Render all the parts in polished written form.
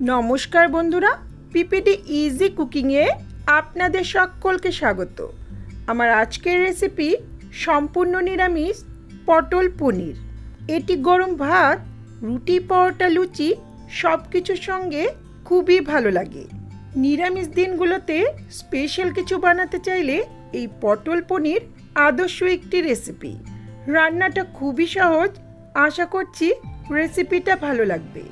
নমস্কার বন্ধুরা, PPT easy কুকিংয়ে আপনাদের সকলকে স্বাগত। আমার আজকের রেসিপি সম্পূর্ণ নিরামিষ পটল পনির। এটি গরম ভাত, রুটি, পরোটা, লুচি সব কিছুর সঙ্গে খুবই ভালো লাগে। নিরামিষ দিনগুলোতে স্পেশাল কিছু বানাতে চাইলে এই পটল পনির আদর্শ একটি রেসিপি। রান্নাটা খুবই সহজ, আশা করছি রেসিপিটা ভালো লাগবে।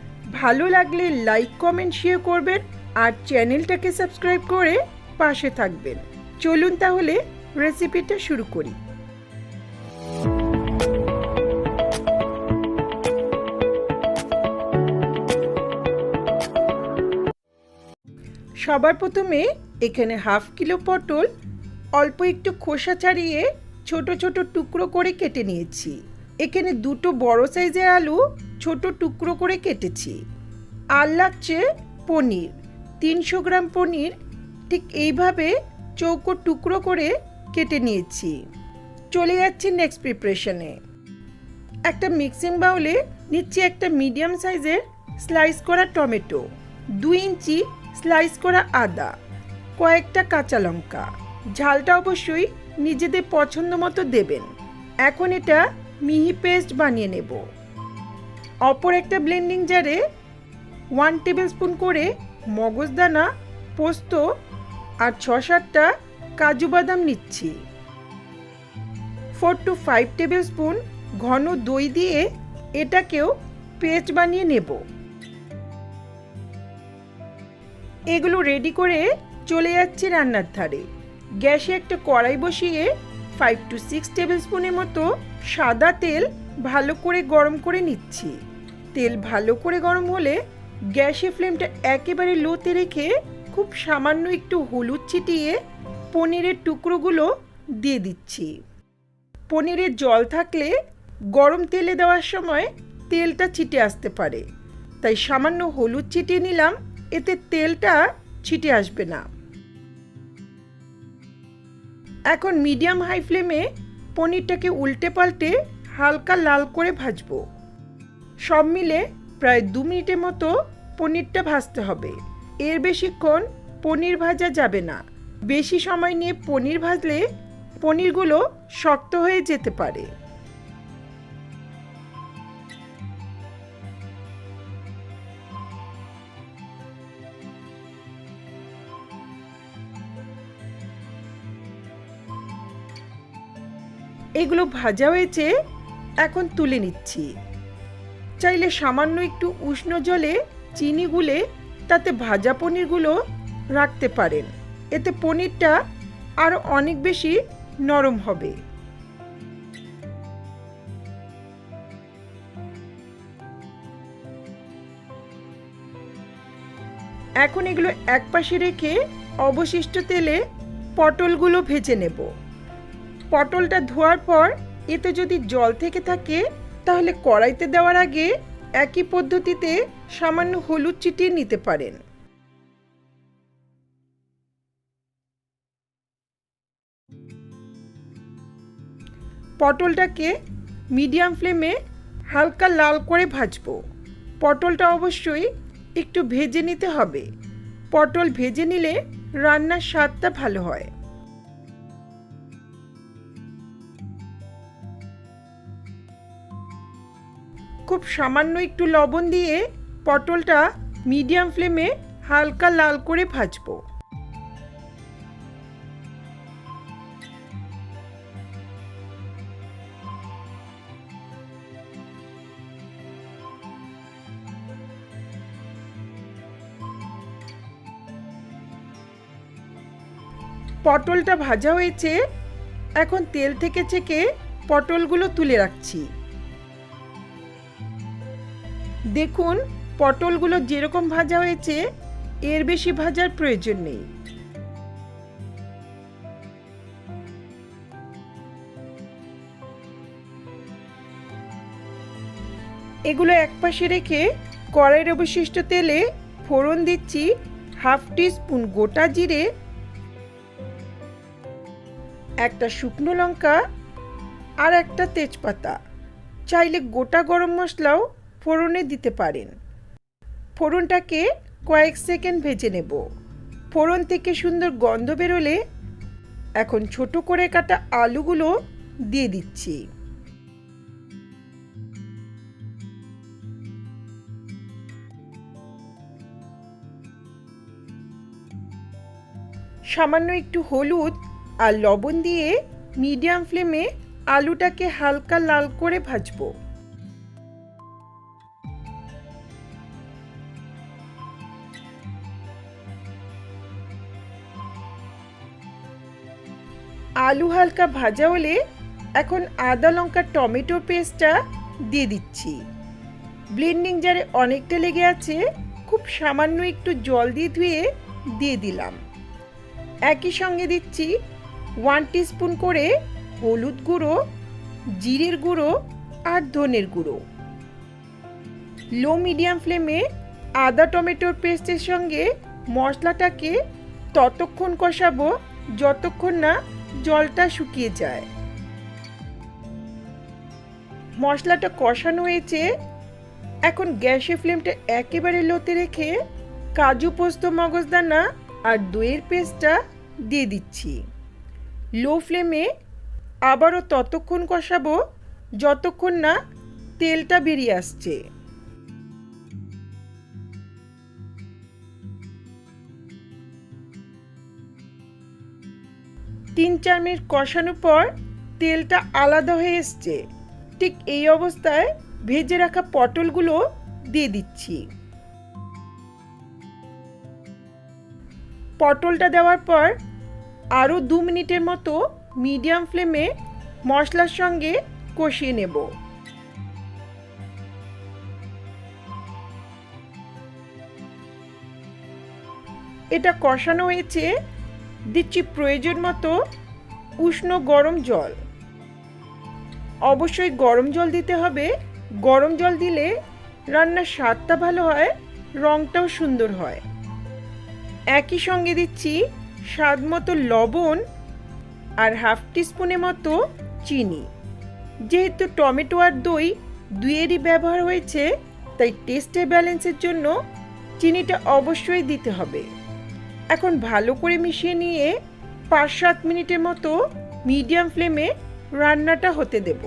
ভালো লাগলে লাইক, কমেন্ট, শেয়ার করবেন আর চ্যানেলটাকে সাবস্ক্রাইব করে পাশে থাকবেন। চলুন তাহলে রেসিপিটা শুরু করি। সবার প্রথমে এখানে হাফ কিলো পটল অল্প একটু খোসা ছাড়িয়ে ছোট ছোট টুকরো করে কেটে নিয়েছি। এখানে দুটো বড় সাইজের আলু ছোট টুকরো করে কেটেছি। আর লাগছে পনির, 300 গ্রাম পনির ঠিক এইভাবে চৌকো টুকরো করে কেটে নিয়েছি। চলে যাচ্ছি নেক্সট প্রিপারেশনে। একটা মিক্সিং বাউলে নিচ্ছি একটা মিডিয়াম সাইজের স্লাইস করা টমেটো, 2 ইঞ্চি স্লাইস করা আদা, কয়েকটা কাঁচা লঙ্কা। ঝালটা অবশ্যই নিজেদের পছন্দ মতো দেবেন। এখন এটা মিহি পেস্ট বানিয়ে নেব। অপর একটা ব্লেন্ডিং জারে 1 টেবিল স্পুন করে মগজদানা, পোস্ত আর 6-7টা কাজু বাদাম নিচ্ছি। 4 to 5 টেবিল স্পুন ঘন দই দিয়ে এটাকেও পেস্ট বানিয়ে নেব। এগুলো রেডি করে চলে যাচ্ছি রান্নার ধারে। গ্যাসে একটা কড়াই বসিয়ে 5 to 6 টেবিল স্পুনের মতো সাদা তেল ভালো করে গরম করে নিচ্ছি। তেল ভালো করে গরম হলে গ্যাসের ফ্লেমটা একেবারে লোতে রেখে খুব সামান্য একটু হলুদ ছিটিয়ে পনিরের টুকরোগুলো দিয়ে দিচ্ছি। পনিরের জল থাকলে গরম তেলে দেওয়ার সময় তেলটা ছিটে আসতে পারে, তাই সামান্য হলুদ ছিটিয়ে নিলাম, এতে তেলটা ছিটে আসবে না। এখন মিডিয়াম হাই ফ্লেমে পনিরটাকে উল্টে পাল্টে হালকা লাল করে ভাজবো। সব মিলে প্রায় 2 মিনিটের মতো পনিরটা ভাজতে হবে। এর বেশিক্ষণ পনির ভাজা যাবে না। বেশি সময় নিয়ে পনির ভাজলে পনিরগুলো শক্ত হয়ে যেতে পারে। এগুলো ভাজা হয়েছে, এখন তুলে নিচ্ছি। চাইলে সামান্য একটু উষ্ণ জলে চিনি গুলে তাতে ভাজা পনিরগুলো রাখতে পারেন, এতে পনিরটা আরও অনেক বেশি নরম হবে। এখন এগুলো একপাশে রেখে অবশিষ্ট তেলে পটলগুলো ভেজে নেব। পটলটা ধোয়ার পর এতে যদি জল থেকে থাকে তাহলে কড়াইতে দেওয়ার আগে একই পদ্ধতিতে সামান্য হলুদ ছিটিয়ে নিতে পারেন। পটলটাকে মিডিয়াম ফ্লেমে হালকা লাল করে ভাজবো। পটলটা অবশ্যই একটু ভেজে নিতে হবে। পটল ভেজে নিলে রান্নার স্বাদটা ভালো হয়। খুব সামান্য একটু লবণ দিয়ে পটলটা মিডিয়াম ফ্লেমে হালকা লাল করে ভাজবো। পটলটা ভাজা হয়েছে, এখন তেল থেকে ছেঁকে পটলগুলো তুলে রাখছি। দেখুন পটলগুলো যেরকম ভাজা হয়েছে, এর বেশি ভাজার প্রয়োজন নেই। এগুলো একপাশে রেখে কড়াইয়ের অবশিষ্ট তেলে ফোড়ন দিচ্ছি 1/2 টিস্পুন গোটা জিরে, একটা শুকনো লঙ্কা আর একটা তেজপাতা। চাইলে গোটা গরম মশলাও ফোড়নে দিতে পারেন। ফোড়নটাকে কয়েক সেকেন্ড ভেজে নেব। ফোড়ন থেকে সুন্দর গন্ধ বেরোলে এখন ছোট করে কাটা আলুগুলো দিয়ে দিচ্ছি। সামান্য একটু হলুদ আর লবণ দিয়ে মিডিয়াম ফ্লেমে আলুটাকে হালকা লাল করে ভাজবো। আলু হালকা ভাজা হলে এখন আদা লঙ্কা টমেটো পেস্টটা দিয়ে দিচ্ছি। ব্লেন্ডিং জারে অনেকটা লেগে আছে, খুব সামান্য একটু জল দিয়ে ধুয়ে দিয়ে দিলাম। একই সঙ্গে দিচ্ছি 1 টিস্পুন করে হলুদ গুঁড়ো, জিরের গুঁড়ো আর ধনের গুঁড়ো। লো মিডিয়াম ফ্লেমে আদা টমেটোর পেস্টের সঙ্গে মশলাটাকে ততক্ষণ কষাবো যতক্ষণ না জলটা শুকিয়ে যায়। মশলাটা কষানো হয়েছে, এখন গ্যাসের ফ্লেমটা একেবারে লোতে রেখে কাজু পোস্ত মগজদানা আর দইয়ের পেস্টটা দিয়ে দিচ্ছি। লো ফ্লেমে আবারও ততক্ষণ কষাবো যতক্ষণ না তেলটা বেরিয়ে আসছে। তিন চার মিনিট কষানোর পর তেলটা আলাদা হয়ে এসছে। ঠিক এই অবস্থায় ভেজে রাখা পটলগুলো দিয়ে দিচ্ছি। পটলটা দেওয়ার পর আরও 2 মিনিটের মতো মিডিয়াম ফ্লেমে মশলার সঙ্গে কষিয়ে নেব। এটা কষানো হয়েছে, দিচ্ছি প্রয়োজন মতো উষ্ণ গরম জল। অবশ্যই গরম জল দিতে হবে। গরম জল দিলে রান্নার স্বাদটা ভালো হয়, রঙটাও সুন্দর হয়। একই সঙ্গে দিচ্ছি স্বাদ মতো লবণ আর 1/2 টিস্পুনের মতো চিনি। যেহেতু টমেটো আর দই দুইয়েরই ব্যবহার হয়েছে, তাই টেস্টের ব্যালেন্সের জন্য চিনিটা অবশ্যই দিতে হবে। এখন ভালো করে মিশিয়ে নিয়ে 5-7 মিনিটের মতো মিডিয়াম ফ্লেমে রান্নাটা হতে দেব।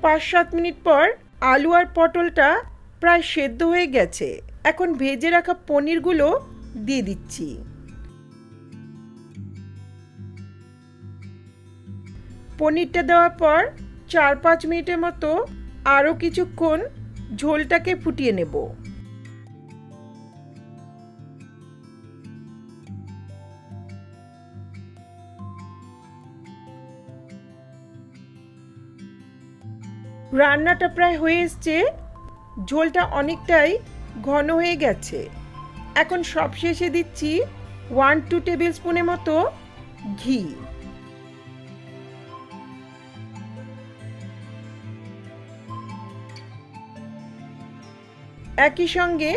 5-7 মিনিট পর আলু আর পটলটা প্রায় সেদ্ধ হয়ে গেছে। এখন ভেজে রাখা পনিরগুলো দিয়ে দিচ্ছি। পনিরটা দেওয়ার পর 4-5 মিনিটের মতো আরও কিছুক্ষণ ঝোলটাকে ফুটিয়ে নেব। রান্নাটা প্রায় হয়ে এসছে, ঝোলটা অনেকটাই ঘন হয়ে গেছে। এখন সবশেষে দিচ্ছি 1-2 টেবিল স্পুনের মতো ঘি। একই সঙ্গে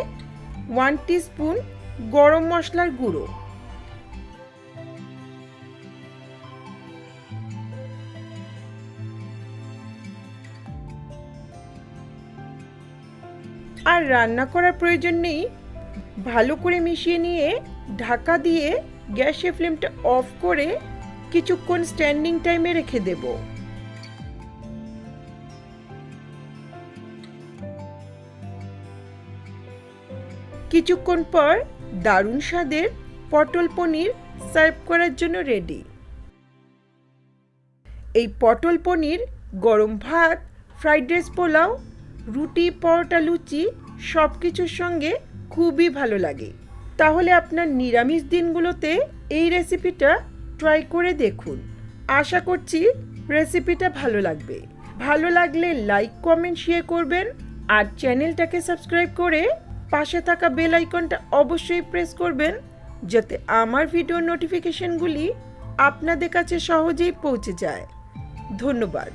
1 টিস্পুন গরম মশলার গুঁড়ো। আর রান্না করার প্রয়োজন নেই। ভালো করে মিশিয়ে নিয়ে ঢাকা দিয়ে গ্যাসের ফ্লেমটা অফ করে কিছুক্ষণ স্ট্যান্ডিং টাইমে রেখে দেব। কিছুক্ষণ পর দারুণ স্বাদের পটল পনির সার্ভ করার জন্য রেডি। এই পটল পনির গরম ভাত, ফ্রাইড রাইস, পোলাও, রুটি, পরোটা, লুচি সব কিছুর সঙ্গে খুবই ভালো লাগে। তাহলে আপনার নিরামিষ দিনগুলোতে এই রেসিপিটা ট্রাই করে দেখুন। আশা করছি রেসিপিটা ভালো লাগবে। ভালো লাগলে লাইক, কমেন্ট, শেয়ার করবেন আর চ্যানেলটাকে সাবস্ক্রাইব করে পাশে থাকা বেল আইকনটা অবশ্যই প্রেস করবেন, যাতে আমার ভিডিও নোটিফিকেশনগুলি আপনাদের কাছে সহজেই পৌঁছে যায়। ধন্যবাদ।